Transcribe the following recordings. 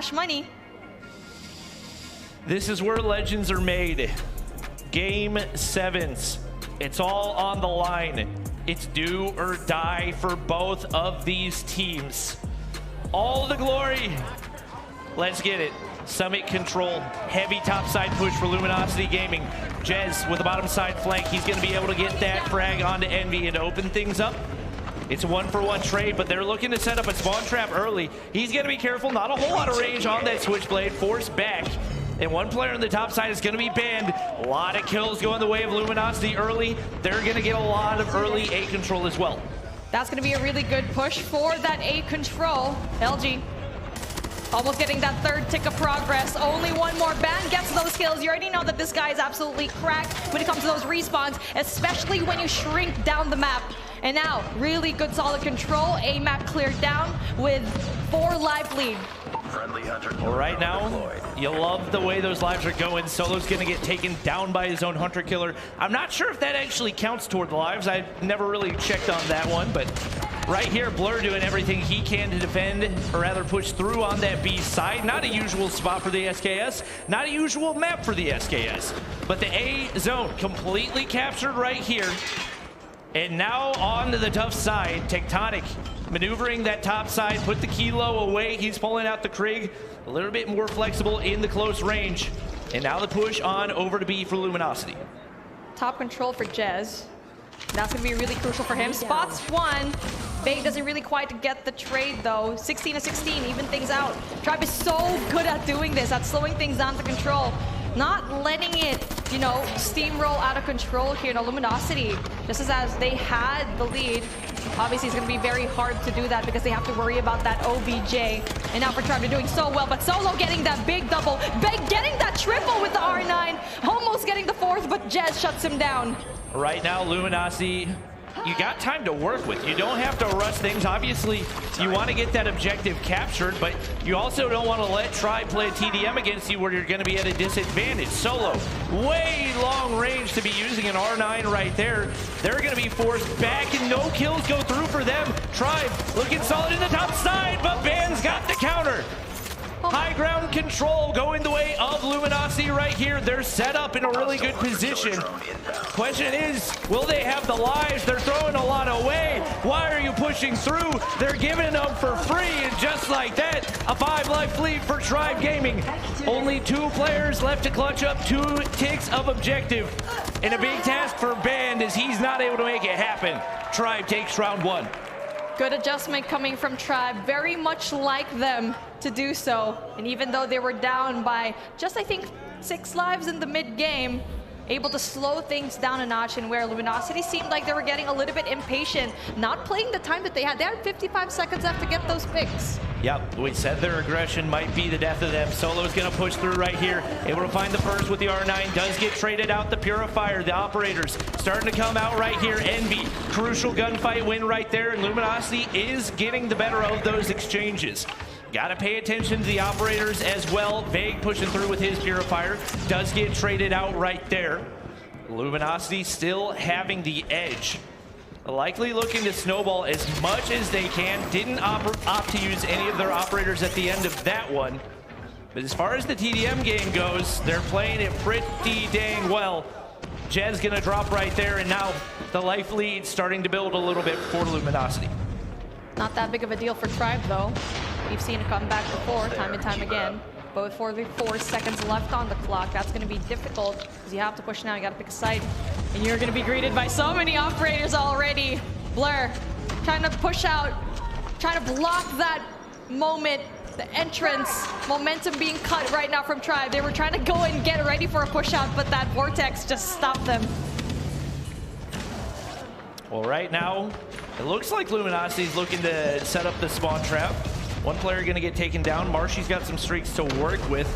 cash money. This is where legends are made. Game 7s. It's all on the line. It's do or die for both of these teams. All the glory. Let's get it. Summit control. Heavy topside push for Luminosity Gaming. Jez with the bottom side flank. He's going to be able to get that frag onto Envy and open things up. It's a 1-for-1 trade, but they're looking to set up a spawn trap early. He's going to be careful. Not a whole lot of range on that Switchblade. Forced back. And one player on the top side is going to be banned. A lot of kills going the way of Luminosity early. They're going to get a lot of early A control as well. That's going to be a really good push for that A control. LG almost getting that third tick of progress. Only one more ban gets those kills. You already know that this guy is absolutely cracked when it comes to those respawns, especially when you shrink down the map. And now, really good solid control. A map cleared down with 4 live lead. Right now, you love the way those lives are going. Solo's going to get taken down by his own hunter killer. I'm not sure if that actually counts toward the lives. I never really checked on that one, but right here, Blur doing everything he can to defend, or rather push through on that B side. Not a usual spot for the SKS, not a usual map for the SKS, but the A zone completely captured right here. And now on to the tough side, Tectonic maneuvering that top side, put the Kilo away. He's pulling out the Krieg, a little bit more flexible in the close range. And now the push on over to B for Luminosity. Top control for Jez. That's going to be really crucial for him. Spots one. Bay doesn't really quite get the trade though. 16 to 16, even things out. Tribe is so good at doing this, at slowing things down to control. Not letting it, you know, steamroll out of control here in Luminosity. Just as they had the lead, obviously it's going to be very hard to do that because they have to worry about that OBJ. And now for Tribe, they're doing so well, but Solo getting that big double. Bay getting that triple with the R9. Almost getting the 4th, but Jez shuts him down. Right now, Luminosity, you got time to work with. You don't have to rush things. Obviously, you want to get that objective captured, but you also don't want to let Tribe play a TDM against you where you're going to be at a disadvantage. Solo, way long range to be using an R9 right there. They're going to be forced back, and no kills go through for them. Tribe looking solid in the top side, but Ban's got the counter. High ground control going the way of Luminosity right here. They're set up in a really good position. Question is, will they have the lives? They're throwing a lot away. Why are you pushing through? They're giving them for free, and just like that, a 5-life lead for Tribe Gaming. Only 2 players left to clutch up 2 ticks of objective. And a big task for Band as he's not able to make it happen. Tribe takes round 1. Good adjustment coming from Tribe, very much like them to do so. And even though they were down by just, I think, 6 lives in the mid-game, able to slow things down a notch, and where Luminosity seemed like they were getting a little bit impatient, not playing the time that they had. They had 55 seconds left to get those picks. Yep, we said their aggression might be the death of them. Solo's going to push through right here. Able to find the first with the R9. Does get traded out the Purifier. The operators starting to come out right here. Envy, crucial gunfight win right there. And Luminosity is getting the better of those exchanges. Got to pay attention to the operators as well. Vague pushing through with his Purifier. Does get traded out right there. Luminosity still having the edge. Likely looking to snowball as much as they can. Didn't opt to use any of their operators at the end of that one. But as far as the TDM game goes, they're playing it pretty dang well. Jez gonna drop right there, and now the life lead starting to build a little bit for Luminosity. Not that big of a deal for Tribe though. We've seen it come back before, time and time again. But with 44 seconds left on the clock, that's going to be difficult because you have to push now. You got to pick a side, and you're going to be greeted by so many operators already. Blur trying to push out, trying to block that moment, the entrance, momentum being cut right now from Tribe. They were trying to go and get ready for a push out, but that vortex just stopped them. Well, right now, it looks like Luminosity's looking to set up the spawn trap. One player going to get taken down. Marshy's got some streaks to work with.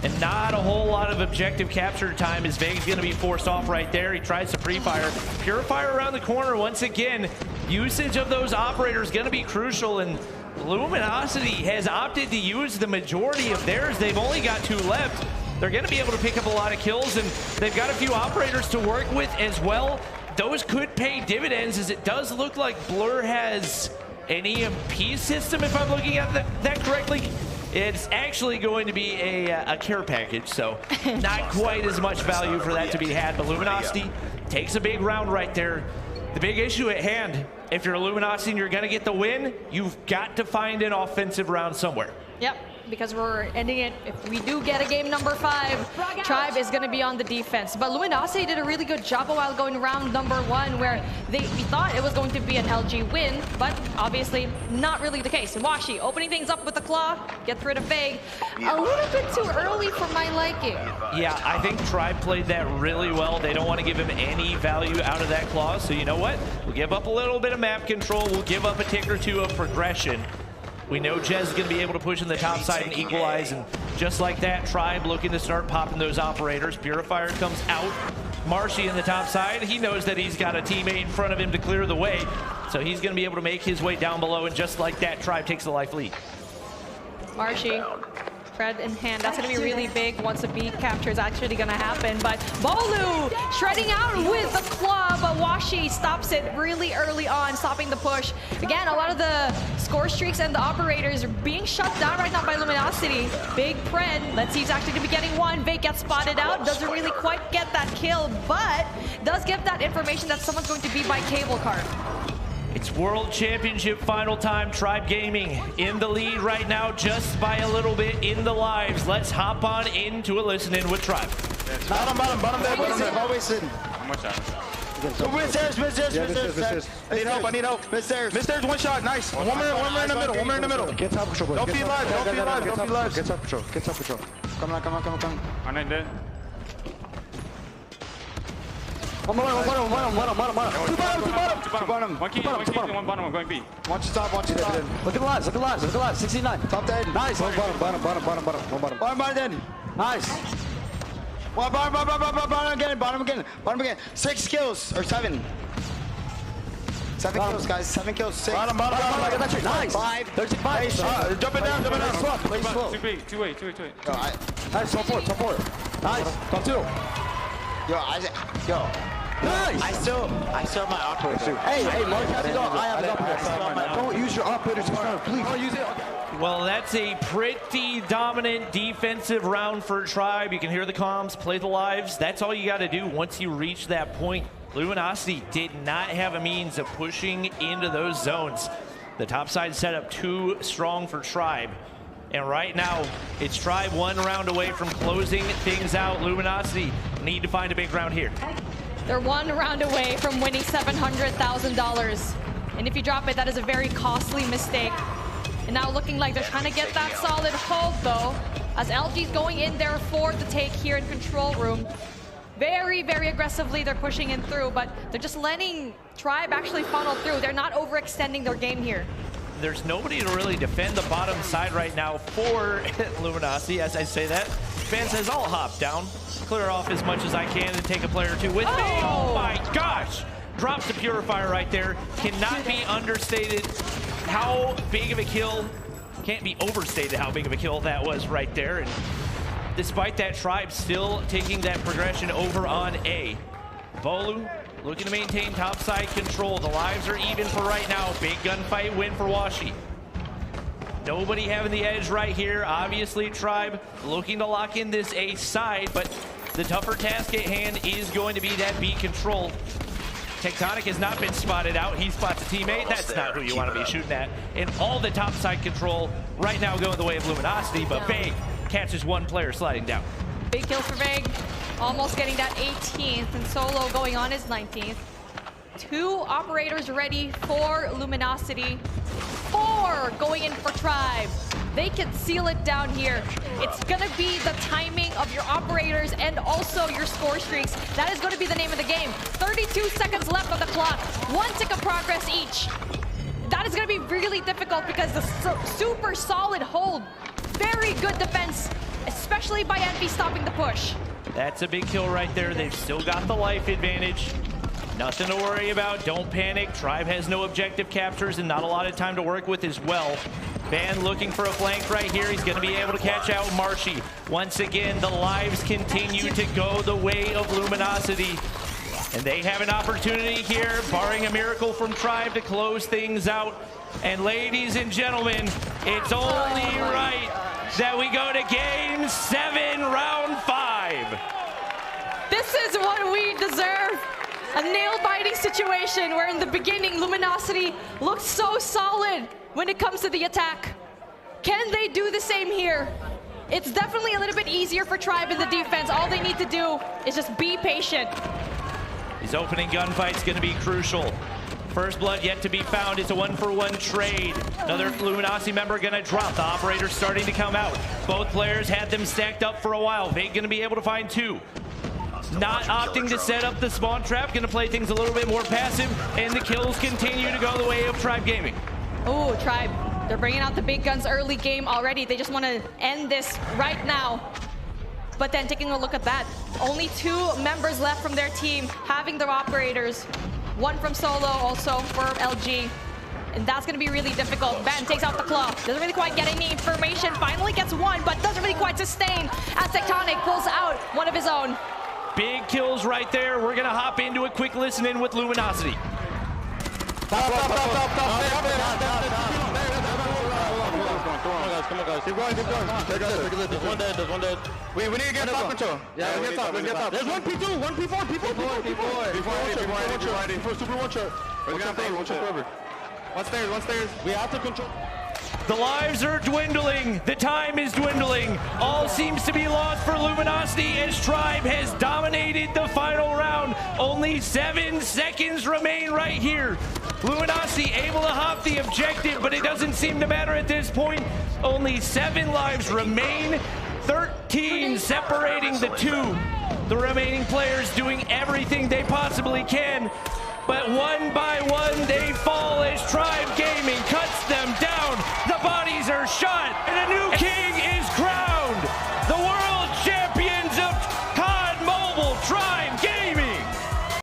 And not a whole lot of objective capture time as Vega's going to be forced off right there. He tries to pre-fire. Purifier around the corner once again. Usage of those operators going to be crucial, and Luminosity has opted to use the majority of theirs. They've only got 2 left. They're going to be able to pick up a lot of kills, and they've got a few operators to work with as well. Those could pay dividends, as it does look like Blur has an EMP system, if I'm looking at that correctly. If I'm looking at that correctly, It's actually going to be a care package, so not quite as much value for that to be had. But Luminosity takes a big round right there. The big issue at hand, if you're Luminosity and you're going to get the win, you've got to find an offensive round somewhere. Yep, because we're ending it. If we do get a game number 5, Tribe is going to be on the defense. But Luminosity did a really good job while going round number 1, where we thought it was going to be an LG win, but obviously not really the case. Washi opening things up with the claw, gets rid of Vague. A little bit too early for my liking. Yeah, I think Tribe played that really well. They don't want to give him any value out of that claw, so you know what? We'll give up a little bit of map control. We'll give up a tick or two of progression. We know Jez is going to be able to push in the top side and equalize, and just like that, Tribe looking to start popping those operators. Purifier comes out. Marshy in the top side. He knows that he's got a teammate in front of him to clear the way, so he's going to be able to make his way down below, and just like that, Tribe takes the life lead. Marshy, Fred in hand. That's going to be really big once a B capture is actually going to happen. But Bolu shredding out with the claw, but Washi stops it really early on, stopping the push. Again, a lot of the score streaks and the operators are being shut down right now by Luminosity. Big Pred. Let's see, he's actually going to be getting one. Vake gets spotted out. Doesn't really quite get that kill, but does give that information that someone's going to be by cable car. It's World Championship final time. Tribe Gaming in the lead right now, just by a little bit in the lives. Let's hop on into a listen-in with Tribe. Bottom there, always in. One more shot. Mid-stairs. I need help. Mid-stairs, one shot, nice. One more in the middle. Get top control, boys. Don't be live. Get top control. Come on. I'm not dead. One bottom. Two bottom. One key, one bottom, I'm going B. Watch the top. Look at the lives. 69. Top 10. Nice. One bottom. One bottom then. Nice. One bottom again. 6 kills, or 7. 7 kills, guys. 7 kills. 6. Bottom. I got that tree. Nice. 5. 35. Jump it down. Play slow. Two way. Nice. Top 4. Nice. Top 2. Nice. I still have my operator. Hey, Mark has to go. I have an operator. Don't use your operators to start, please. Don't use it. Well, that's a pretty dominant defensive round for Tribe. You can hear the comms, play the lives. That's all you got to do once you reach that point. Luminosity did not have a means of pushing into those zones. The top side setup too strong for Tribe. And right now, it's Tribe 1 round away from closing things out. Luminosity need to find a big round here. They're 1 round away from winning $700,000. And if you drop it, that is a very costly mistake. And now looking like they're trying to get that solid hold though, as LG's going in there for the take here in control room. Very, very aggressively they're pushing in through, but they're just letting Tribe actually funnel through. They're not overextending their game here. There's nobody to really defend the bottom side right now for Luminosity. As I say that, Fan says, I'll hop down, clear off as much as I can, and take a player or two with me. Oh my gosh! Drops the Purifier right there. Cannot be understated how big of a kill, can't be overstated how big of a kill that was right there. And despite that, Tribe still taking that progression over on A. Bolu looking to maintain topside control. The lives are even for right now. Big gunfight win for Washi. Nobody having the edge right here. Obviously, Tribe looking to lock in this A side, but the tougher task at hand is going to be that B control. Tectonic has not been spotted out. He spots a teammate. That's not who you want to be shooting at. And all the topside control right now going the way of Luminosity, but Vague catches one player sliding down. Big kill for Vague. Almost getting that 18th, and Solo going on his 19th. 2 operators ready for Luminosity. 4 going in for Tribe. They can seal it down here. It's gonna be the timing of your operators and also your score streaks. That is gonna be the name of the game. 32 seconds left on the clock. 1 tick of progress each. That is gonna be really difficult because the super solid hold. Very good defense, especially by Envy stopping the push. That's a big kill right there. They've still got the life advantage. Nothing to worry about. Don't panic. Tribe has no objective captures and not a lot of time to work with as well. Van looking for a flank right here. He's going to be able to catch out Marshy. Once again, the lives continue to go the way of Luminosity. And they have an opportunity here, barring a miracle from Tribe, to close things out. And ladies and gentlemen, it's only right that we go to Game 7, Round 5. This is what we deserve. A nail-biting situation where in the beginning, Luminosity looked so solid when it comes to the attack. Can they do the same here? It's definitely a little bit easier for Tribe in the defense. All they need to do is just be patient. His opening gunfight's going to be crucial. First blood yet to be found. It's a 1-for-1 trade. Another Luminosity member going to drop. The operator's starting to come out. Both players had them stacked up for a while. Vade going to be able to find 2. Not opting to set up the spawn trap. Going to play things a little bit more passive. And the kills continue to go the way of Tribegaming. Ooh, Tribe. They're bringing out the big guns early game already. They just want to end this right now. But then taking a look at that, only 2 members left from their team having their operators. 1 from solo, also for LG. And that's going to be really difficult. Ben takes out the claw. Doesn't really quite get any information. Finally gets 1, but doesn't really quite sustain as Tectonic pulls out one of his own. Big kills right there. We're going to hop into a quick listen in with Luminosity. Come on, guys. Keep going. There's one dead. We need to get top control. Yeah, let's get top. There's 1 P2, 1 P4, P4. Super one shot. One shot forever. One stairs. We have to control. The lives are dwindling. The time is dwindling. All seems to be lost for Luminosity as Tribe has dominated the final round. Only 7 seconds remain right here. Luminosity able to hop the objective, but it doesn't seem to matter at this point. Only 7 lives remain. 13 separating the 2. The remaining players doing everything they possibly can. But one by one, they fall as Tribegaming cuts them down. The bodies are shot, and a new king is